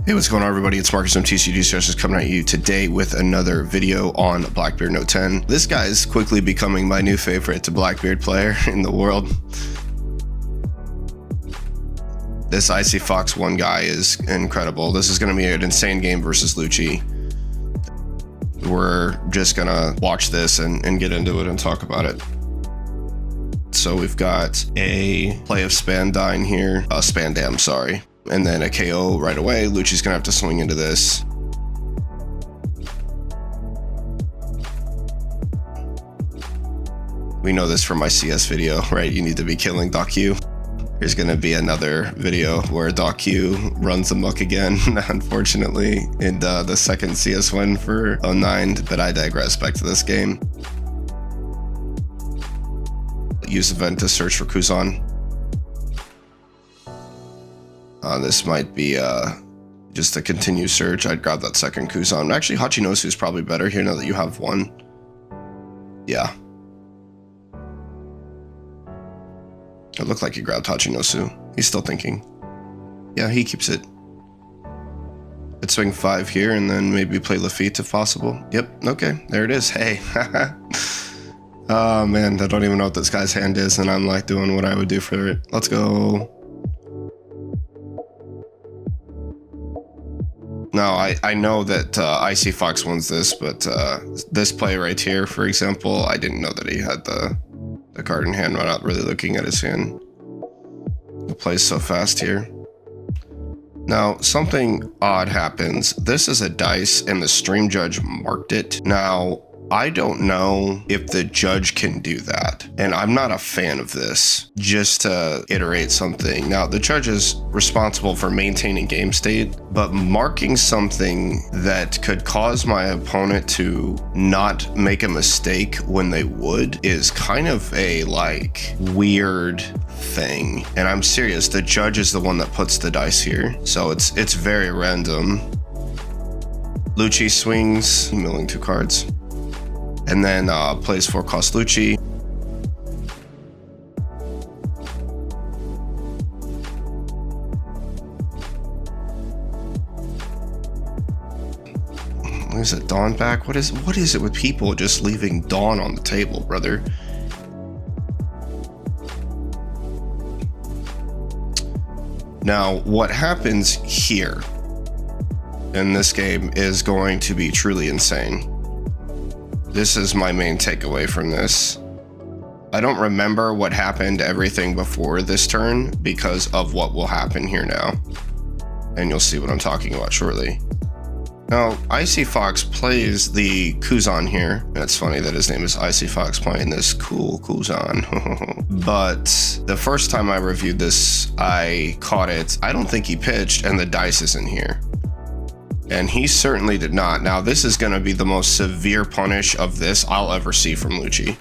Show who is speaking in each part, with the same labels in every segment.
Speaker 1: Hey, what's going on, everybody? It's Marcus from tcgdiscussions coming at you today with another video on Blackbeard Note 10. This guy is quickly becoming my new favorite Blackbeard player in the world. This Icy Fox 1 guy is incredible. This is going to be an insane game versus Lucci. We're just going to watch this and get into it and talk about it. So we've got a play of Spandine here, Spandam, sorry. And then a KO right away. Lucci's gonna have to swing into this. We know this from my CS video, right? You need to be killing Doc Q. Here's gonna be another video where Doc Q runs amok again, unfortunately, in the second CS win for 09, but I digress. Back to this game. Use event to search for Kuzan. This might be just a continued search. I'd grab that second Kuzan. Actually, Hachinosu is probably better here now that you have one. Yeah. It looked like he grabbed Hachinosu. He's still thinking. Yeah, he keeps it. Let's swing 5 here and then maybe play Lafitte if possible. Yep, okay, there it is. Hey. Oh man, I don't even know what this guy's hand is, and I'm like doing what I would do for it. Let's go. No, I know that Icy Fox wins this, but this play right here, for example, I didn't know that he had the card in hand. I'm not really looking at his hand. He plays so fast here. Now, something odd happens. This is a dice, and the stream judge marked it. Now, I don't know if the judge can do that, and I'm not a fan of this. Just to iterate something. Now, the judge is responsible for maintaining game state, but marking something that could cause my opponent to not make a mistake when they would is kind of a like weird thing. And I'm serious, the judge is the one that puts the dice here, so it's very random. Lucci swings, milling 2 cards. And then plays 4 cost Lucci. What is it, Dawn back? What is it with people just leaving Dawn on the table, brother? Now, what happens here in this game is going to be truly insane. This is my main takeaway from this. I don't remember what happened everything before this turn because of what will happen here now. And you'll see what I'm talking about shortly. Now, Icy Fox plays the Kuzan here. It's funny that his name is Icy Fox playing this cool Kuzan. But the first time I reviewed this, I caught it. I don't think he pitched, and the dice isn't here. And he certainly did not. Now, this is going to be the most severe punish of this I'll ever see from Lucci.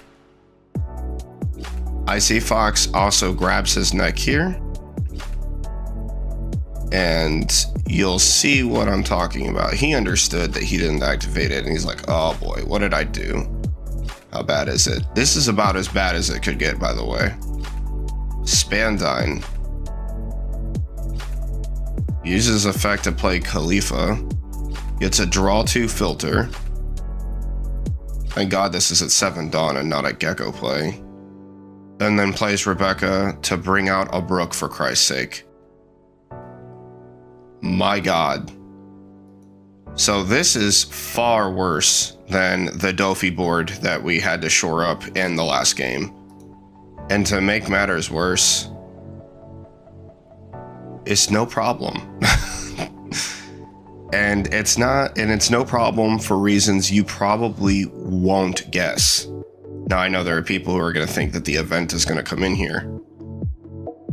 Speaker 1: Icy Fox also grabs his neck here. And you'll see what I'm talking about. He understood that he didn't activate it, and he's like, oh boy, what did I do? How bad is it? This is about as bad as it could get, by the way. Spandine uses effect to play Khalifa. Gets a draw 2 filter. Thank God this is at 7 Dawn and not a Gecko play. And then plays Rebecca to bring out a Brook for Christ's sake. My God. So this is far worse than the Dofi board that we had to shore up in the last game. And to make matters worse, it's no problem. And it's no problem for reasons you probably won't guess. Now, I know there are people who are going to think that the event is going to come in here.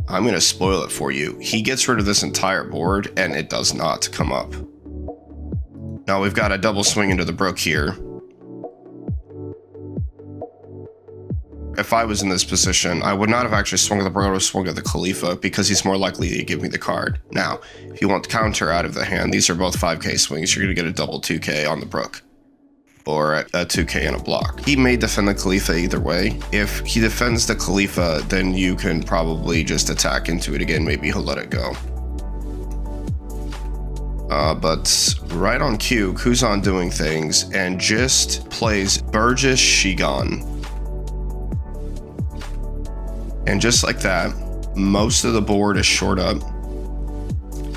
Speaker 1: I'm going to spoil it for you. He gets rid of this entire board, and it does not come up. Now, we've got a double swing into the Brook here. If I was in this position, I would not have actually swung at the Brook, I would have swung at the Khalifa because he's more likely to give me the card. Now, if you want counter out of the hand, these are both 5k swings. You're going to get a double 2k on the Brook. or a 2k and a block. He may defend the Khalifa either way. If he defends the Khalifa, then you can probably just attack into it again. Maybe he'll let it go. But right on cue, Kuzan doing things and just plays Burgess Shigan. And just like that, most of the board is short up.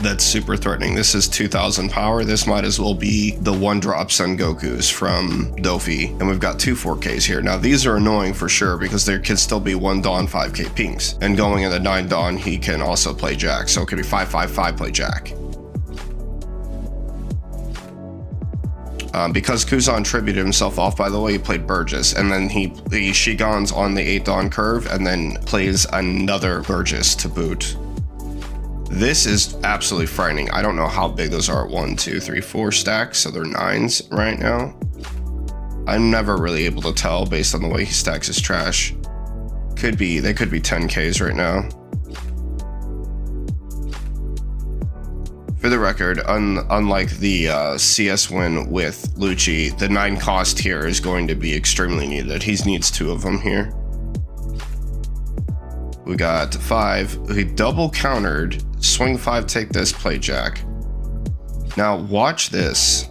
Speaker 1: That's super threatening. This is 2000 power. This might as well be the 1-drop Son Gokus from Dofi. And we've got 2 4Ks here. Now these are annoying for sure because there can still be 1 Dawn 5K pinks. And going into 9 Dawn, he can also play Jack. So it could be 5-5-5 play Jack. Because Kuzan tributed himself off, by the way, he played Burgess, and then he Shigans on the 8 Dawn curve, and then plays another Burgess to boot. This is absolutely frightening. I don't know how big those are. 1, 2, 3, 4 stacks, so they're 9s right now. I'm never really able to tell based on the way he stacks his trash. They could be 10Ks right now. For the record, unlike the CS win with Lucci, the 9 cost here is going to be extremely needed. He needs 2 of them here. We got 5. He double countered. Swing 5, take this, play Jack. Now watch this.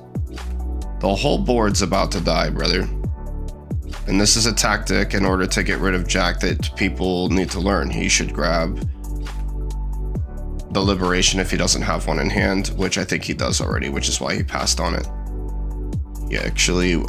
Speaker 1: The whole board's about to die, brother. And this is a tactic in order to get rid of Jack that people need to learn. He should grab the Liberation if he doesn't have one in hand, which I think he does already, which is why he passed on it. He actually,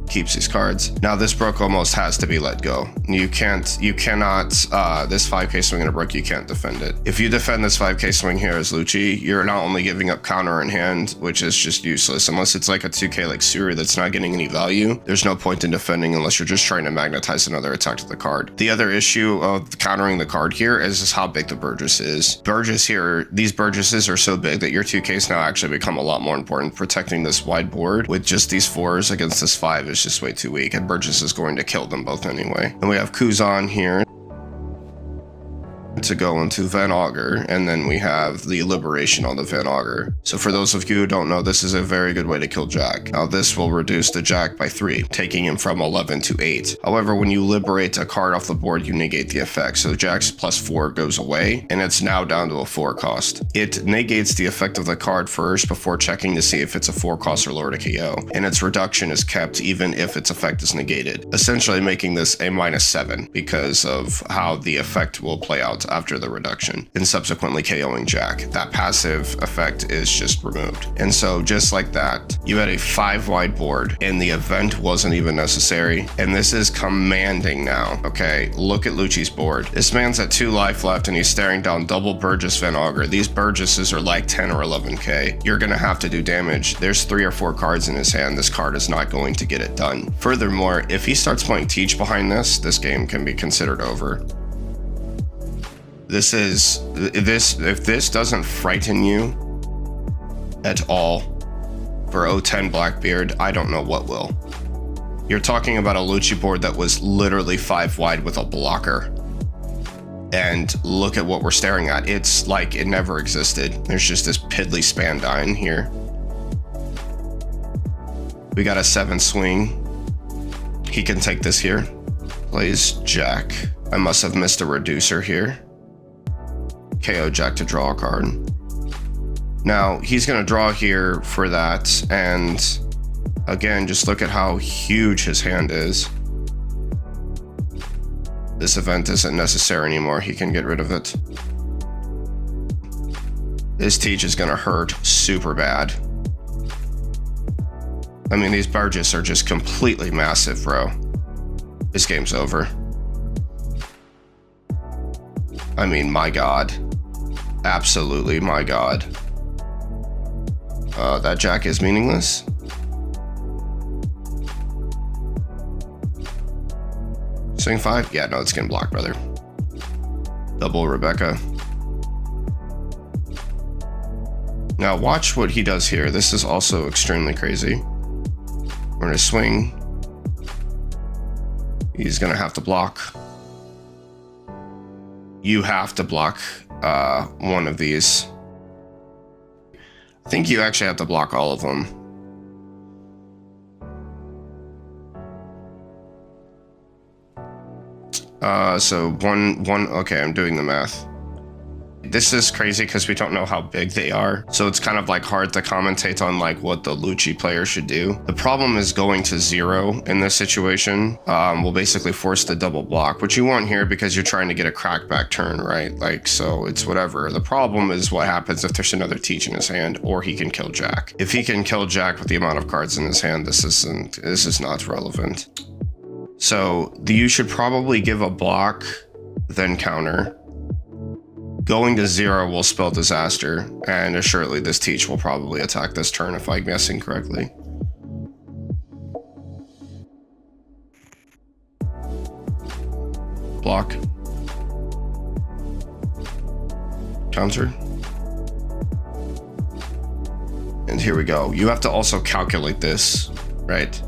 Speaker 1: keeps these cards. Now this brook almost has to be let go. You cannot, this 5K swing in a brook, you can't defend it. If you defend this 5K swing here as Lucci, you're not only giving up counter in hand, which is just useless, unless it's like a 2K like Suri that's not getting any value. There's no point in defending unless you're just trying to magnetize another attack to the card. The other issue of countering the card here is just how big the Burgess is. Burgess here, these Burgesses are so big that your 2Ks now actually become a lot more important. Protecting this wide board with just these 4s against this 5 is just way too weak, and Burgess is going to kill them both anyway. And we have Kuzan here to go into Van Augur, and then we have the Liberation on the Van Augur. So for those of you who don't know, this is a very good way to kill Jack. Now this will reduce the Jack by 3, taking him from 11 to 8. However, when you liberate a card off the board, you negate the effect. So Jack's +4 goes away, and it's now down to a 4 cost. It negates the effect of the card first before checking to see if it's a 4 cost or lower to KO, and its reduction is kept even if its effect is negated, essentially making this a -7 because of how the effect will play out after the reduction, and subsequently KOing Jack. That passive effect is just removed. And so just like that, you had a 5 wide board and the event wasn't even necessary. And this is commanding now. Okay, look at Lucci's board. This man's at 2 life left and he's staring down double Burgess Van Augur. These Burgesses are like 10 or 11K. You're gonna have to do damage. There's 3 or 4 cards in his hand. This card is not going to get it done. Furthermore, if he starts playing Teach behind this game can be considered over. If this doesn't frighten you at all for 010 Blackbeard, I don't know what will. You're talking about a Lucci board that was literally 5 wide with a blocker. And look at what we're staring at. It's like it never existed. There's just this piddly Spandine here. We got a 7 swing. He can take this here. Plays Jack. I must have missed a reducer here. KO Jack to draw a card. Now he's gonna draw here for that, and again, just look at how huge his hand is. This event isn't necessary anymore. He can get rid of it. This Teach is gonna hurt super bad. I mean, these Burgess are just completely massive, bro. This game's over. I mean, my God. Absolutely, my God. That Jack is meaningless. Swing 5? Yeah, no, it's getting blocked, brother. Double Rebecca. Now watch what he does here. This is also extremely crazy. We're gonna swing. He's gonna have to block. You have to block one of these. I think you actually have to block all of them. So one, okay, I'm doing the math. this is crazy because we don't know how big they are. So it's kind of like hard to commentate on like what the Lucci player should do. The problem is going to 0 in this situation will basically force the double block, which you want here because you're trying to get a crackback turn, right? Like, so it's whatever. The problem is what happens if there's another teach in his hand, or he can kill Jack. If he can kill Jack with the amount of cards in his hand, this is not relevant. So you should probably give a block, then counter. Going to 0 will spell disaster, and assuredly this teach will probably attack this turn if I'm guessing correctly. Block. Counter. And here we go. You have to also calculate this, right?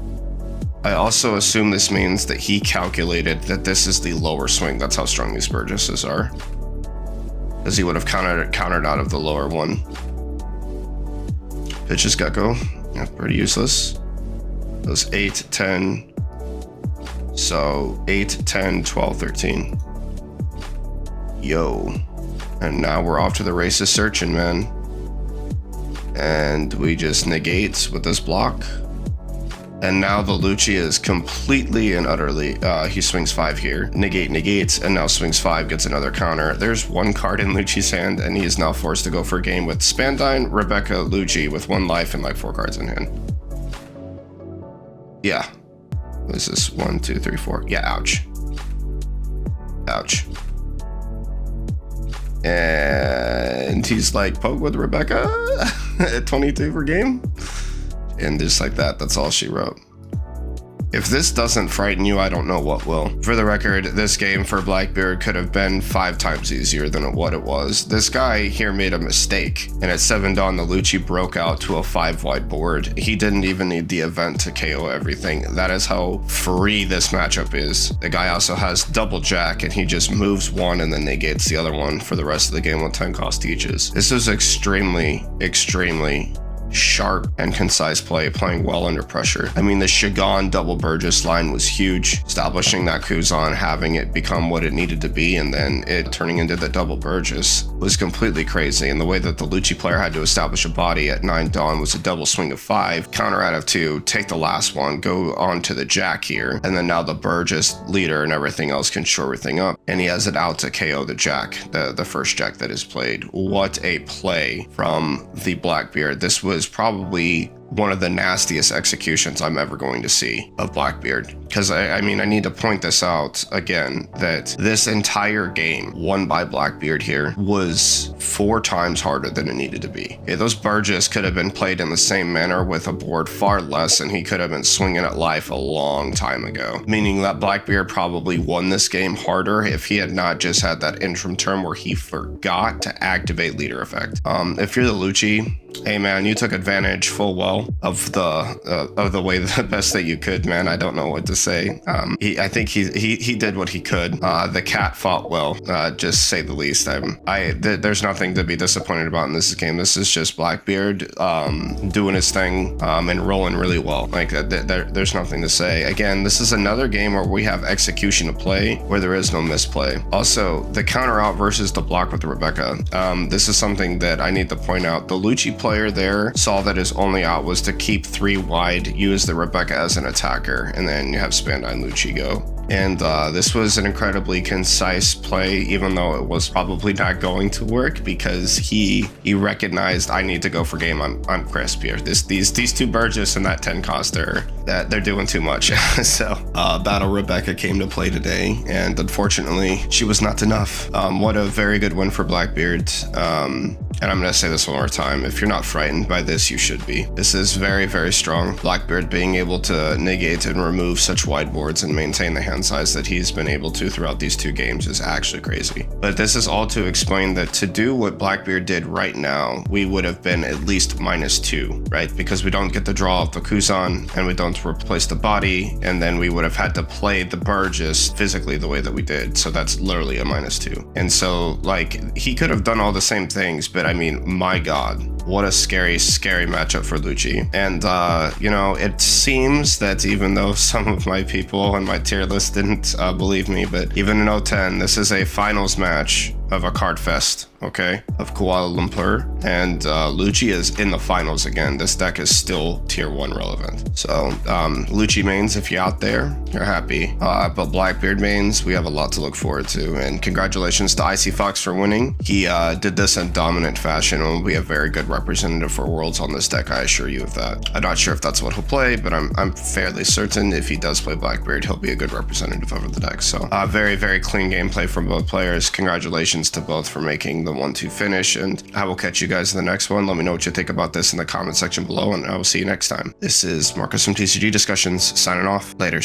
Speaker 1: I also assume this means that he calculated that this is the lower swing. That's how strong these Burgesses are. Because he would have countered out of the lower one. Pitches Gecko. Yeah, pretty useless. Those 8, 10. So 8, 10, 12, 13. Yo. And now we're off to the races searching, man. And we just negate with this block. And now the Lucci is completely and utterly, he swings 5 here, negates, and now swings 5, gets another counter. There's 1 card in Lucci's hand, and he is now forced to go for a game with Spandine, Rebecca, Lucci with 1 life and like 4 cards in hand. Yeah. This is 1, 2, 3, 4. Yeah, ouch. Ouch. And he's like, poke with Rebecca at 22 per game. And just like that, that's all she wrote. If this doesn't frighten you, I don't know what will. For the record, this game for Blackbeard could have been 5 times easier than what it was. This guy here made a mistake, and at 7 dawn, the Lucci broke out to a 5-wide board. He didn't even need the event to KO everything. That is how free this matchup is. The guy also has double Jack, and he just moves 1 and then negates the other one for the rest of the game with 10 cost teaches. This is extremely sharp and concise play, playing well under pressure. I mean, the Shagan double Burgess line was huge, establishing that Kuzan, having it become what it needed to be, and then it turning into the double Burgess was completely crazy. And the way that the Lucci player had to establish a body at 9 dawn was a double swing of 5, counter out of 2, take the last one, go on to the Jack here, and then now the Burgess leader and everything else can shore everything up, and he has it out to KO the Jack, the first Jack that is played. What a play from the Blackbeard. This was probably one of the nastiest executions I'm ever going to see of Blackbeard. Because I mean, I need to point this out again, that this entire game won by Blackbeard here was 4 times harder than it needed to be. Okay, those Burgess could have been played in the same manner with a board far less, and he could have been swinging at life a long time ago. Meaning that Blackbeard probably won this game harder if he had not just had that interim term where he forgot to activate leader effect. If you're the Lucci, hey man, you took advantage full well of the way the best that you could, man. I don't know what to say. I think he did what he could. The cat fought well, just say the least. There's nothing to be disappointed about in this game. This is just Blackbeard doing his thing and rolling really well. Like there's nothing to say. Again, this is another game where we have execution to play, where there is no misplay. Also, the counter out versus the block with the Rebecca. This is something that I need to point out. The Lucci player there saw that his only out was to keep 3 wide, use the Rebecca as an attacker, and then you have Spandine Lucci go. And this was an incredibly concise play, even though it was probably not going to work, because he recognized, I need to go for game. I'm crisp here. These 2 Burgess and that 10 cost, they're doing too much. So Battle Rebecca came to play today, and unfortunately she was not enough. What a very good win for Blackbeard. And I'm going to say this one more time. If you're not frightened by this, you should be. This is very, very strong. Blackbeard being able to negate and remove such wide boards and maintain the hand size that he's been able to throughout these 2 games is actually crazy. But this is all to explain that to do what Blackbeard did right now, we would have been at least -2, right? Because we don't get the draw of the Kuzan, and we don't replace the body, and then we would have had to play the Burgess physically the way that we did. So that's literally a -2. And so, like, he could have done all the same things, but I mean, my God, what a scary matchup for Lucci. And, you know, it seems that even though some of my people on my tier list didn't believe me, but even in 010, this is a finals match of a card fest, okay, of Kuala Lumpur, and Lucci is in the finals again. This deck is still tier 1 relevant. So Lucci mains, if you're out there, you're happy. But Blackbeard mains, we have a lot to look forward to. And congratulations to Icy Fox for winning. He did this in dominant fashion and will be a very good representative for Worlds on this deck, I assure you of that. I'm not sure if that's what he'll play, but I'm fairly certain if he does play Blackbeard, he'll be a good representative over the deck. So very, very clean gameplay from both players. Congratulations to both for making the 1-2 finish, and I will catch you guys in the next one. Let me know what you think about this in the comment section below, and I will see you next time. This is Marcus from TCG Discussions, signing off. Later.